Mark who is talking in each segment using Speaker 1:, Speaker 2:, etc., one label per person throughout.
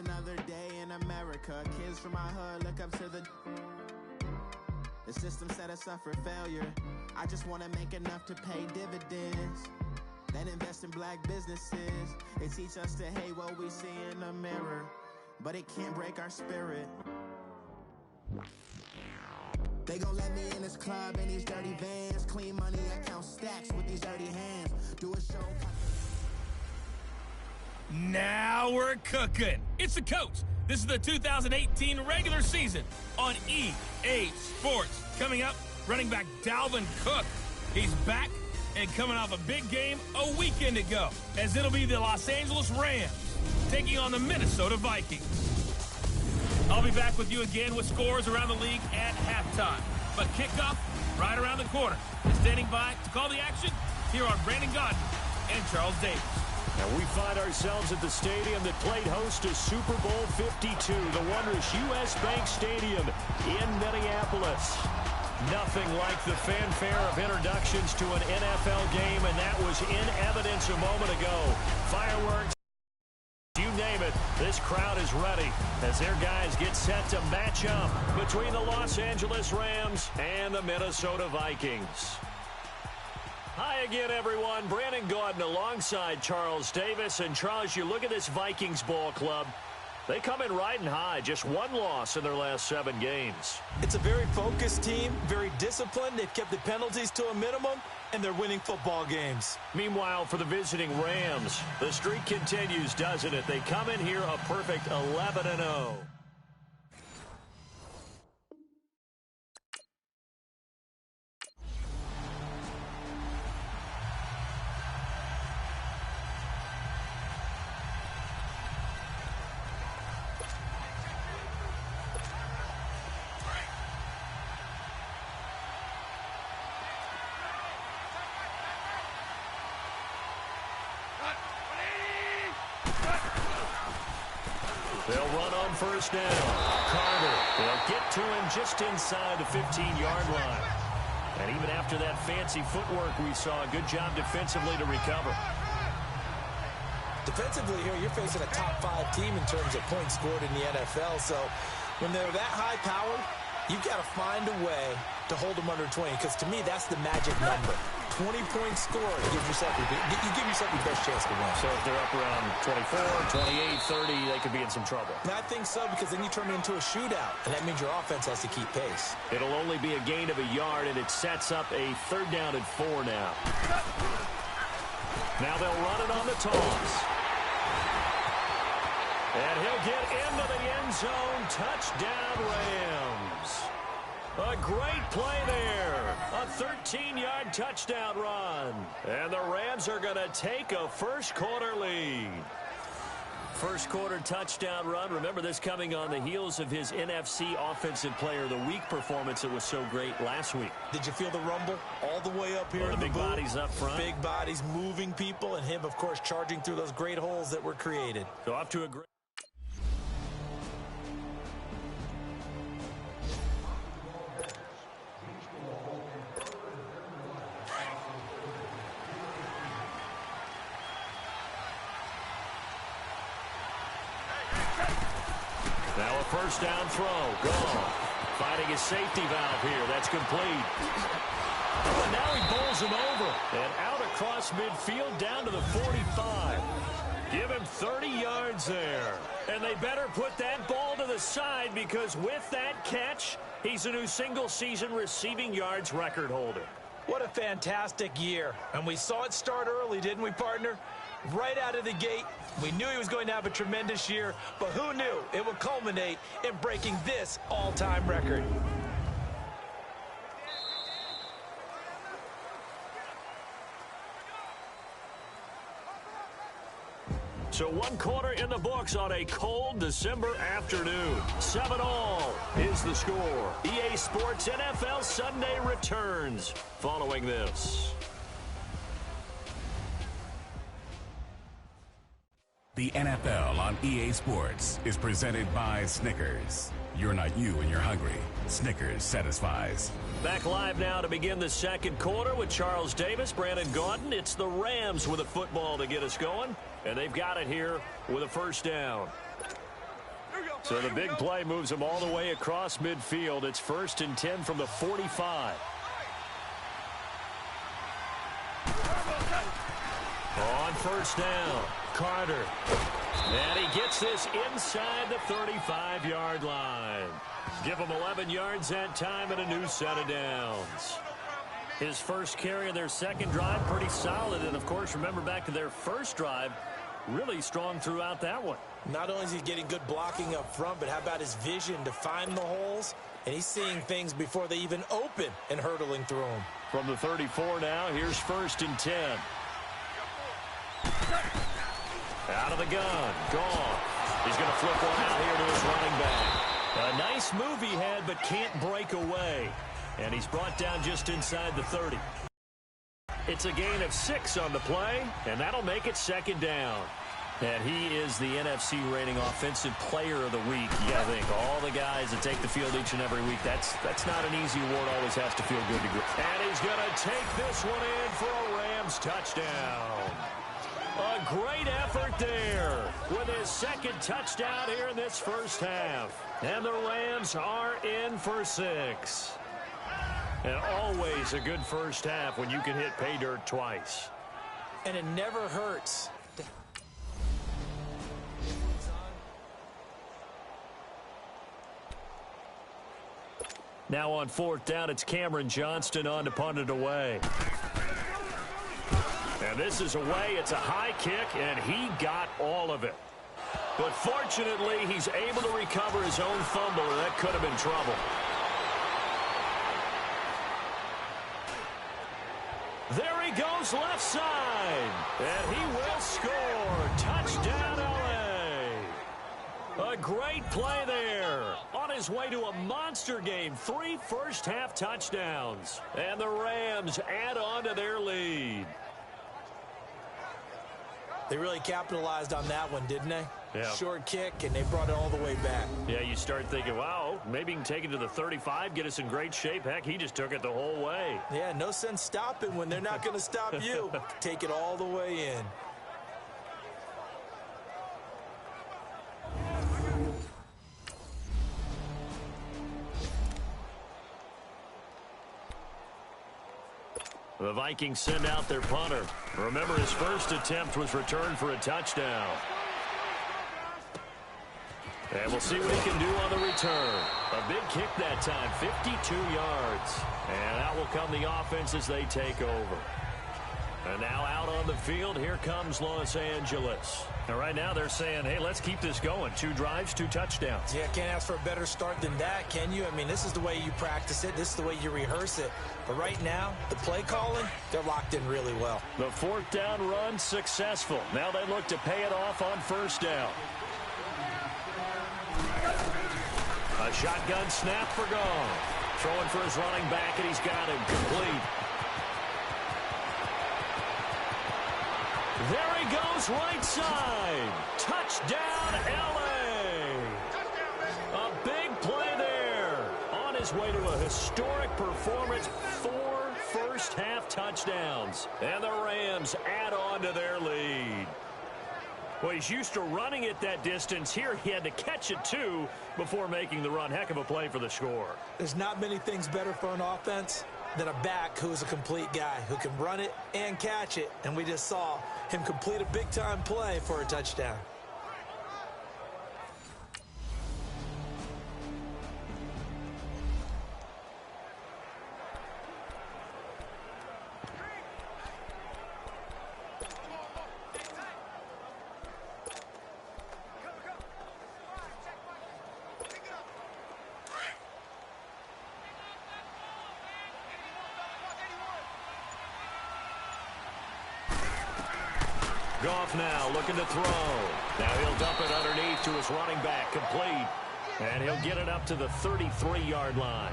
Speaker 1: another day in America. Kids from my hood look up to the system set us up for failure. I just want to make enough to pay dividends, then invest in black businesses. They teach us to hate what we see in the mirror, but it can't break our spirit. They gon' let me in this club in these dirty vans. Clean money, I count stacks with these dirty hands. Do a show.
Speaker 2: Now we're cooking. It's the coach. This is the 2018 regular season on EA Sports. Coming up, running back Dalvin Cook. He's back and coming off a big game a weekend ago, as it'll be the Los Angeles Rams taking on the Minnesota Vikings. I'll be back with you again with scores around the league at halftime. But kickoff right around the corner. And standing by to call the action, here are Brandon Gaudin and Charles Davis.
Speaker 3: And we find ourselves at the stadium that played host to Super Bowl 52, the wondrous U.S. Bank Stadium in Minneapolis. Nothing like the fanfare of introductions to an NFL game, and that was in evidence a moment ago. Fireworks, you name it, this crowd is ready as their guys get set to match up between the Los Angeles Rams and the Minnesota Vikings. Hi again, everyone. Brandon Gaudin alongside Charles Davis. And Charles, you look at this Vikings ball club. They come in riding high. Just one loss in their last 7 games.
Speaker 4: It's a very focused team, very disciplined. They've kept the penalties to a minimum, and they're winning football games.
Speaker 3: Meanwhile, for the visiting Rams, the streak continues, doesn't it? They come in here a perfect 11-0. They'll run on first down. Carter, they'll get to him just inside the 15-yard line. And even after that fancy footwork we saw, a good job defensively to recover.
Speaker 4: Defensively here, you're facing a top-5 team in terms of points scored in the NFL. So when they're that high-powered, you've got to find a way to hold them under 20, because to me, that's the magic number. 20 points scored, you give yourself your best chance to win.
Speaker 3: So if they're up around 24, 28, 30, they could be in some trouble.
Speaker 4: And I think so, because then you turn it into a shootout, and that means your offense has to keep pace.
Speaker 3: It'll only be a gain of a yard, and it sets up a 3rd down and 4 now. Now they'll run it on the toss. And he'll get into the end zone. Touchdown, Rams. A great play there. A 13-yard touchdown run. And the Rams are going to take a first-quarter lead. First-quarter touchdown run. Remember, this coming on the heels of his NFC Offensive Player of the Week performance that was so great last week.
Speaker 4: Did you feel the rumble all the way up here?
Speaker 3: The big bodies up front.
Speaker 4: Big bodies moving people, and him, of course, charging through those great holes that were created.
Speaker 3: So off to a great... Now a first down throw. Gone. Finding his safety valve here. That's complete. And now he bowls him over. And out across midfield down to the 45. Give him 30 yards there. And they better put that ball to the side, because with that catch, he's a new single-season receiving yards record holder.
Speaker 4: What a fantastic year. And we saw it start early, didn't we, partner? Right out of the gate, we knew he was going to have a tremendous year, but who knew it would culminate in breaking this all-time record.
Speaker 3: So 1 quarter in the books on a cold December afternoon. 7-all is the score. EA Sports NFL Sunday returns following this.
Speaker 5: The NFL on EA Sports is presented by Snickers. You're not you when you're hungry. Snickers satisfies.
Speaker 3: Back live now to begin the second quarter with Charles Davis, Brandon Gaudin. It's the Rams with a football to get us going, and they've got it here with a first down. So the big play moves them all the way across midfield. It's 1st and 10 from the 45. On 1st down, Carter. And he gets this inside the 35-yard line. Give him 11 yards that time and a new set of downs. His first carry of their second drive, pretty solid. And, of course, remember back to their first drive, really strong throughout that one.
Speaker 4: Not only is he getting good blocking up front, but how about his vision to find the holes? And he's seeing things before they even open and hurdling through them.
Speaker 3: From the 34 now, here's 1st and 10. Out of the gun. Gone. He's going to flip one out here to his running back. A nice move he had, but can't break away. And he's brought down just inside the 30. It's a gain of 6 on the play, and that'll make it 2nd down. And he is the NFC rating offensive player of the week. You got to think, all the guys that take the field each and every week, that's not an easy award. Always has to feel good to go. And he's going to take this one in for a Rams touchdown. A great effort there with his 2nd touchdown here in this first half. And the Rams are in for 6. And always a good first half when you can hit pay dirt twice.
Speaker 4: And it never hurts.
Speaker 3: Now on 4th down, it's Cameron Johnston on to punt it away. And this is away. It's a high kick, and he got all of it. But fortunately, he's able to recover his own fumble, and that could have been trouble. There he goes left side, and he will score. Touchdown, L.A. A great play there. On his way to a monster game, 3 first-half touchdowns. And the Rams add on to their lead.
Speaker 4: They really capitalized on that one, didn't they?
Speaker 3: Yeah.
Speaker 4: Short kick, and they brought it all the way back.
Speaker 3: Yeah, you start thinking, wow, maybe he can take it to the 35, get us in great shape. Heck, he just took it the whole way.
Speaker 4: Yeah, no sense stopping when they're not going to stop you. Take it all the way in.
Speaker 3: The Vikings send out their punter. Remember, his first attempt was returned for a touchdown. And we'll see what he can do on the return. A big kick that time, 52 yards. And out will come the offense as they take over. And now out on the field, here comes Los Angeles. And right now they're saying, hey, let's keep this going. 2 drives, 2 touchdowns.
Speaker 4: Yeah, can't ask for a better start than that, can you? I mean, this is the way you practice it. This is the way you rehearse it. But right now, the play calling, they're locked in really well.
Speaker 3: The 4th down run successful. Now they look to pay it off on 1st down. A shotgun snap for Gone. Throwing for his running back, and he's got him complete. There he goes, right side. Touchdown, L.A. A big play there. On his way to a historic performance, 4 first-half touchdowns. And the Rams add on to their lead. Well, he's used to running it that distance. Here he had to catch it, too, before making the run. Heck of a play for the score.
Speaker 4: There's not many things better for an offense than a back who is a complete guy who can run it and catch it. And we just saw him complete a big-time play for a touchdown.
Speaker 3: Goff now looking to throw. Now he'll dump it underneath to his running back, complete. And he'll get it up to the 33-yard line.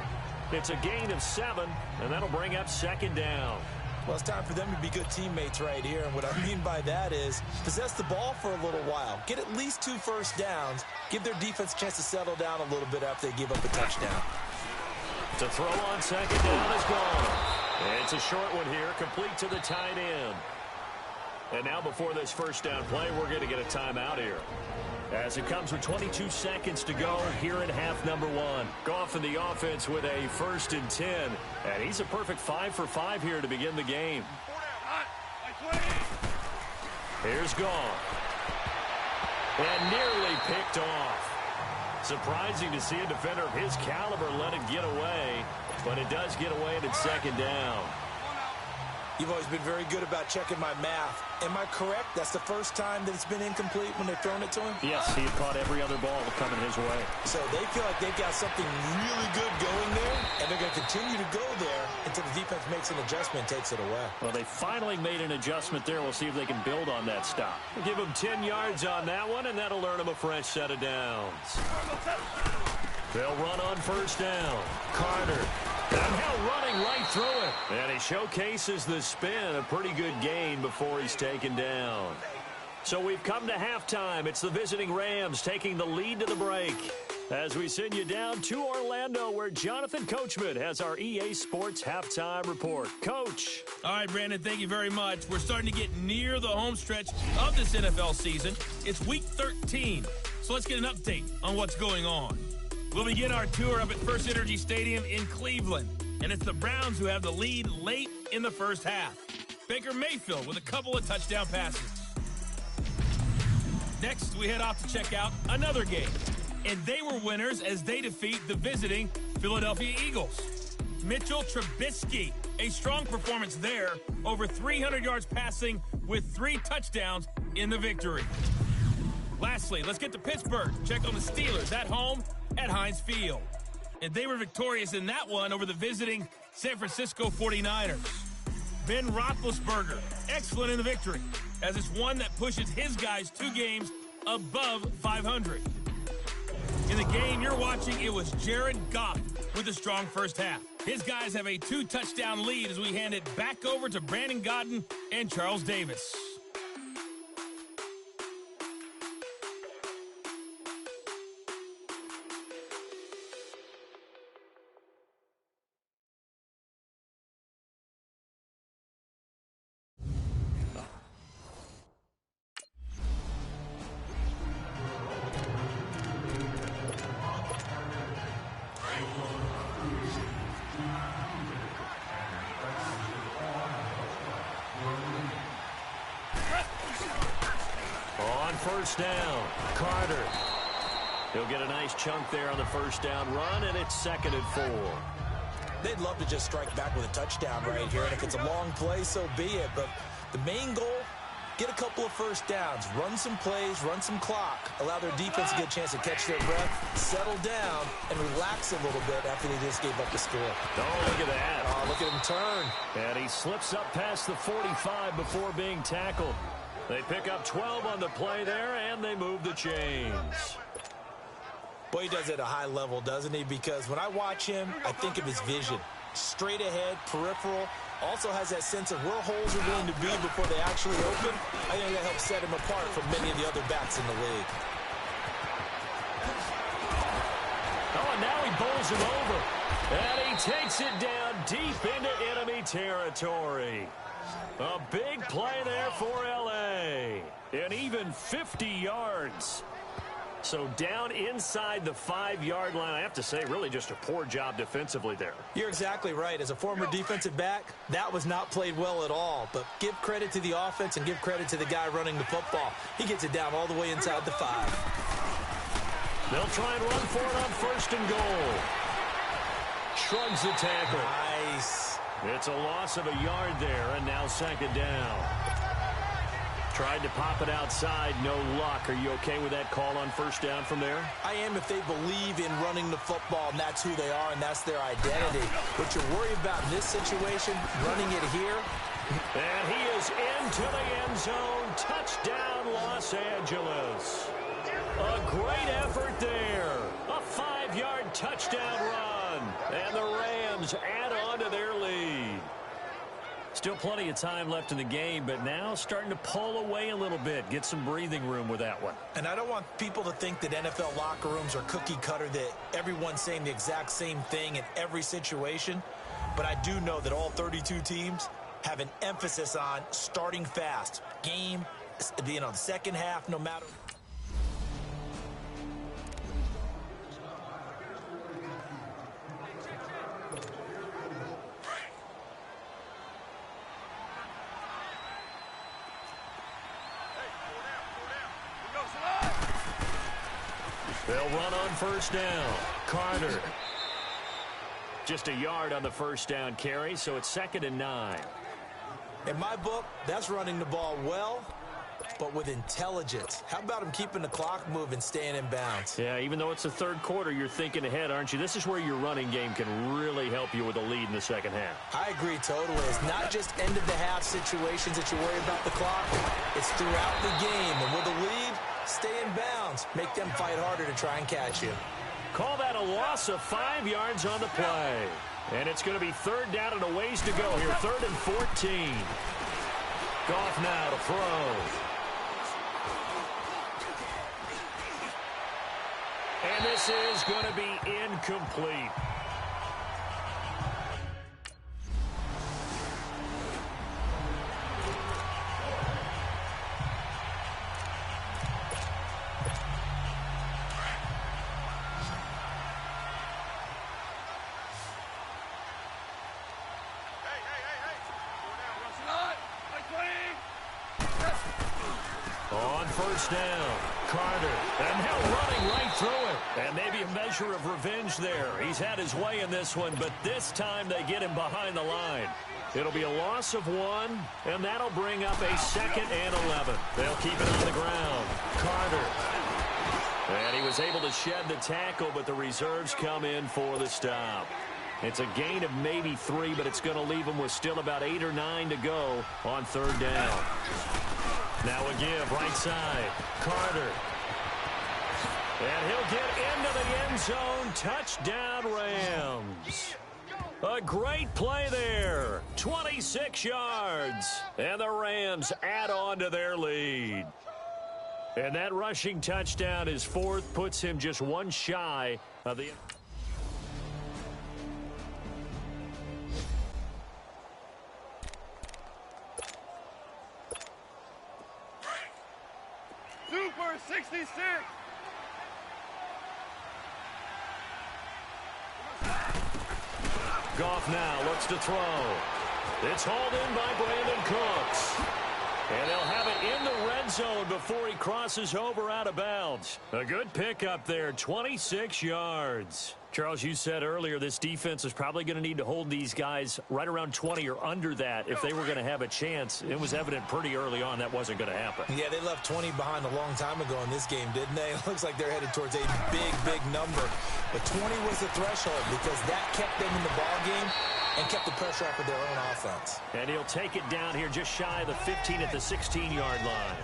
Speaker 3: It's a gain of 7, and that'll bring up 2nd down.
Speaker 4: Well, it's time for them to be good teammates right here. And what I mean by that is possess the ball for a little while. Get at least 2 first downs. Give their defense a chance to settle down a little bit after they give up a touchdown.
Speaker 3: To throw on 2nd down is gone. It's a short one here, complete to the tight end. And now before this first down play, we're going to get a timeout here. As it comes with 22 seconds to go here in half number 1. Goff in the offense with a 1st and 10. And he's a perfect 5 for 5 here to begin the game. Here's Goff. And nearly picked off. Surprising to see a defender of his caliber let it get away. But it does get away and it's 2nd down.
Speaker 4: You've always been very good about checking my math. Am I correct? That's the first time that it's been incomplete when they've thrown it to him?
Speaker 3: Yes, he had caught every other ball coming his way.
Speaker 4: So they feel like they've got something really good going there, and they're going to continue to go there until the defense makes an adjustment and takes it away.
Speaker 3: Well, they finally made an adjustment there. We'll see if they can build on that stop. We'll give them 10 yards on that one, and that'll earn them a fresh set of downs. They'll run on 1st down. Carter. Somehow running right through it. And he showcases the spin. A pretty good gain before he's taken down. So we've come to halftime. It's the visiting Rams taking the lead to the break. As we send you down to Orlando, where Jonathan Coachman has our EA Sports Halftime Report. Coach.
Speaker 2: All right, Brandon, thank you very much. We're starting to get near the home stretch of this NFL season. It's Week 13. So let's get an update on what's going on. We'll begin our tour up at First Energy Stadium in Cleveland. And it's the Browns who have the lead late in the first half. Baker Mayfield with a couple of touchdown passes. Next, we head off to check out another game. And they were winners as they defeat the visiting Philadelphia Eagles. Mitchell Trubisky, a strong performance there. Over 300 yards passing with 3 touchdowns in the victory. Lastly, let's get to Pittsburgh. Check on the Steelers at home at Heinz Field. And they were victorious in that one over the visiting San Francisco 49ers. Ben Roethlisberger, excellent in the victory, as it's one that pushes his guys 2 games above 500. In the game you're watching, it was Jared Goff with a strong first half. His guys have a 2-touchdown lead as we hand it back over to Brandon Godden and Charles Davis.
Speaker 3: First down, Carter. He'll get a nice chunk there on the first down run, and it's 2nd and 4.
Speaker 4: They'd love to just strike back with a touchdown right here, and if it's a long play, so be it. But the main goal, get a couple of first downs, run some plays, run some clock, allow their defense to get a chance to catch their breath, settle down, and relax a little bit after they just gave up the score.
Speaker 3: Oh, look at that.
Speaker 4: Oh, look at him turn.
Speaker 3: And he slips up past the 45 before being tackled. They pick up 12 on the play there, and they move the chains.
Speaker 4: Boy, he does it at a high level, doesn't he? Because when I watch him, I think of his vision. Straight ahead, peripheral. Also has that sense of where holes are going to be before they actually open. I think that helps set him apart from many of the other backs in the league.
Speaker 3: Oh, and now he bowls him over. And he takes it down deep into enemy territory. A big play there for L.A. And even 50 yards. So down inside the 5-yard line. I have to say, really just a poor job defensively there.
Speaker 4: You're exactly right. As a former defensive back, that was not played well at all. But give credit to the offense and give credit to the guy running the football. He gets it down all the way inside the 5.
Speaker 3: They'll try and run for it on 1st and goal. Shrugs the tackle.
Speaker 4: Nice.
Speaker 3: It's a loss of a yard there, and now 2nd down. Tried to pop it outside, no luck. Are you okay with that call on 1st down from there?
Speaker 4: I am if they believe in running the football, and that's who they are, and that's their identity. What you're worried about in this situation, running it here.
Speaker 3: And he is into the end zone. Touchdown, Los Angeles. A great effort there. A 5-yard touchdown run. And the Rams add on to their lead. Still plenty of time left in the game, but now starting to pull away a little bit. Get some breathing room with that one.
Speaker 4: And I don't want people to think that NFL locker rooms are cookie cutter, that everyone's saying the exact same thing in every situation. But I do know that all 32 teams have an emphasis on starting fast. Game, the second half, no matter.
Speaker 3: They'll run on first down. Carter. Just a yard on the first down carry, so it's 2nd and 9.
Speaker 4: In my book, that's running the ball well, but with intelligence. How about him keeping the clock moving, staying in bounds?
Speaker 3: Yeah, even though it's the third quarter, you're thinking ahead, aren't you? This is where your running game can really help you with a lead in the second half.
Speaker 4: I agree totally. It's not just end-of-the-half situations that you worry about the clock. It's throughout the game. And with a lead, stay in bounds. Make them fight harder to try and catch you.
Speaker 3: Call that a loss of 5 yards on the play. And it's going to be 3rd down and a ways to go here. 3rd and 14. Goff now to throw. And this is going to be incomplete. On first down, Carter, and now running right through it. And maybe a measure of revenge there. He's had his way in this one, but this time they get him behind the line. It'll be a loss of 1, and that'll bring up a 2nd and 11. They'll keep it on the ground. Carter. And he was able to shed the tackle, but the reserves come in for the stop. It's a gain of maybe 3, but it's going to leave him with still about 8 or 9 to go on 3rd down. Now a give, right side. Carter. And he'll get into the end zone. Touchdown, Rams. A great play there. 26 yards. And the Rams add on to their lead. And that rushing touchdown is 4th, puts him just 1 shy of the...
Speaker 2: Super 66.
Speaker 3: Goff now looks to throw. It's hauled in by Brandon Cooks. And they'll have it in the red zone before he crosses over out of bounds. A good pickup there, 26 yards. Charles, you said earlier this defense is probably going to need to hold these guys right around 20 or under that if they were going to have a chance. It was evident pretty early on that wasn't going to happen.
Speaker 4: Yeah, they left 20 behind a long time ago in this game, didn't they? It looks like they're headed towards a big, big number. But 20 was the threshold because that kept them in the ball game and kept the pressure off of their own offense.
Speaker 3: And he'll take it down here just shy of the 15 at the 16-yard line.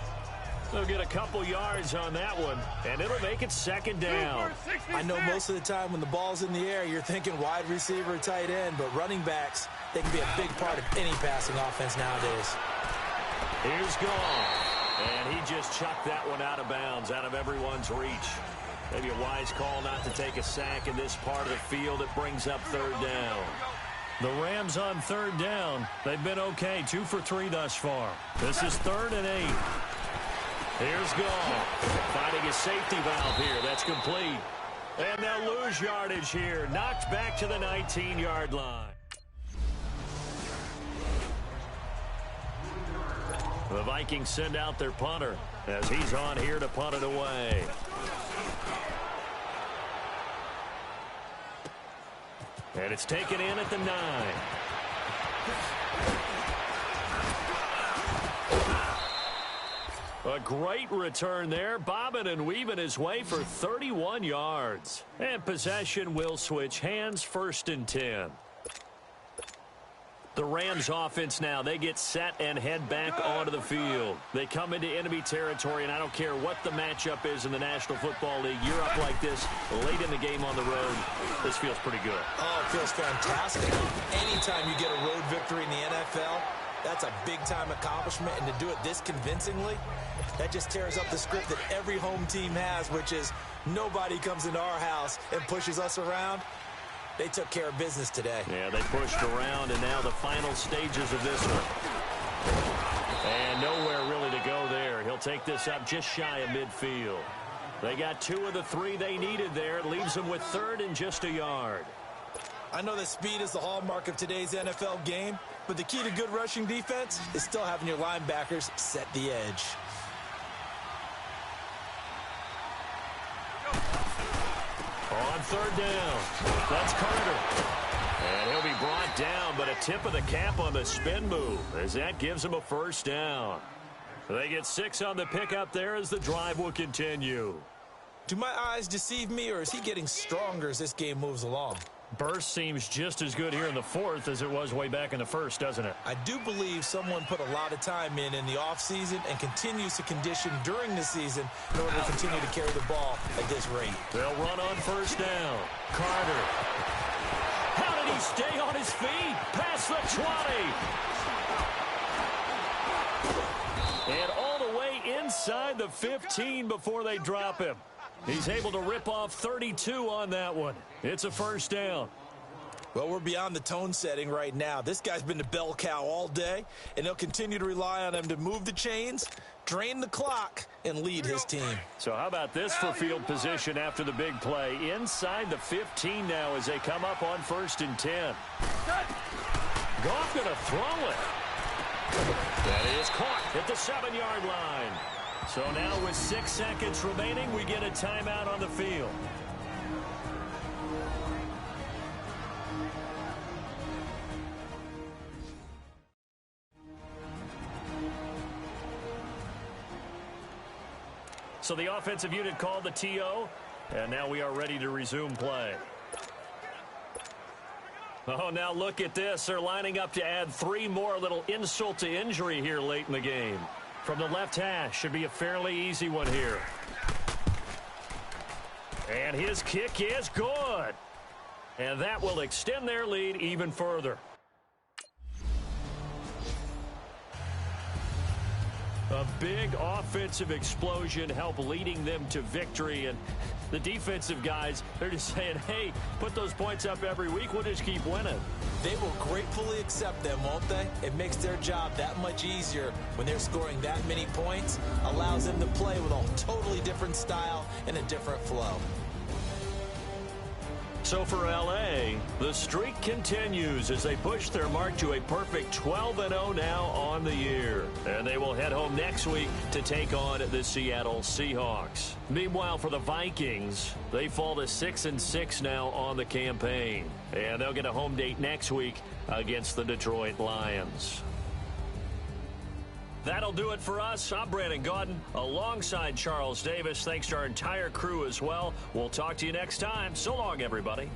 Speaker 3: They'll get a couple yards on that one, and it'll make it 2nd down.
Speaker 4: I know most of the time when the ball's in the air, you're thinking wide receiver, tight end, but running backs, they can be a big part of any passing offense nowadays.
Speaker 3: Here's Goff, and he just chucked that one out of bounds, out of everyone's reach. Maybe a wise call not to take a sack in this part of the field. It brings up 3rd down. The Rams on 3rd down. They've been okay, 2 for 3 thus far. This is 3rd and 8. Here's Goff, finding his safety valve here. That's complete. And they'll lose yardage here. Knocked back to the 19-yard line. The Vikings send out their punter as he's on here to punt it away. And it's taken in at the 9. A great return there, bobbing and weaving his way for 31 yards. And possession will switch hands, 1st and 10. The Rams offense now, they get set and head back onto the field. They come into enemy territory, and I don't care what the matchup is in the National Football League. You're up like this late in the game on the road. This feels pretty good.
Speaker 4: Oh, it feels fantastic. Anytime you get a road victory in the NFL, that's a big-time accomplishment, and to do it this convincingly, that just tears up the script that every home team has, which is nobody comes into our house and pushes us around. They took care of business today.
Speaker 3: Yeah, they pushed around, and now the final stages of this one. And nowhere really to go there. He'll take this up just shy of midfield. They got 2 of the 3 they needed there. It leaves them with 3rd and just a yard.
Speaker 4: I know that speed is the hallmark of today's NFL game, but the key to good rushing defense is still having your linebackers set the edge.
Speaker 3: On 3rd down, that's Carter. And he'll be brought down, but a tip of the cap on the spin move, as that gives him a 1st down. They get 6 on the pickup there as the drive will continue.
Speaker 4: Do my eyes deceive me, or is he getting stronger as this game moves along?
Speaker 3: Burst seems just as good here in the 4th as it was way back in the 1st, doesn't it?
Speaker 4: I do believe someone put a lot of time in the offseason and continues to condition during the season in order to continue to carry the ball at this rate.
Speaker 3: They'll run on 1st down. Carter. How did he stay on his feet? Past the 20. And all the way inside the 15 before they drop him. He's able to rip off 32 on that one. It's a 1st down.
Speaker 4: Well, we're beyond the tone setting right now. This guy's been the bell cow all day, and they'll continue to rely on him to move the chains, drain the clock, and lead his team.
Speaker 3: So how about this for field position after the big play? Inside the 15 now as they come up on 1st and 10. Goff going to throw it. That is caught at the 7-yard line. So now with 6 seconds remaining, we get a timeout on the field. So the offensive unit called the TO, and now we are ready to resume play. Oh, now look at this. They're lining up to add 3 more. A little insult to injury here late in the game. From the left hash, should be a fairly easy one here. And his kick is good. And that will extend their lead even further. A big offensive explosion helped leading them to victory. And the defensive guys, they're just saying, hey, put those points up every week. We'll just keep winning.
Speaker 4: They will gratefully accept them, won't they? It makes their job that much easier when they're scoring that many points. Allows them to play with a totally different style and a different flow.
Speaker 3: So for L.A., the streak continues as they push their mark to a perfect 12-0 now on the year. And they will head home next week to take on the Seattle Seahawks. Meanwhile, for the Vikings, they fall to 6-6 now on the campaign. And they'll get a home date next week against the Detroit Lions. That'll do it for us. I'm Brandon Gaudin alongside Charles Davis. Thanks to our entire crew as well. We'll talk to you next time. So long, everybody.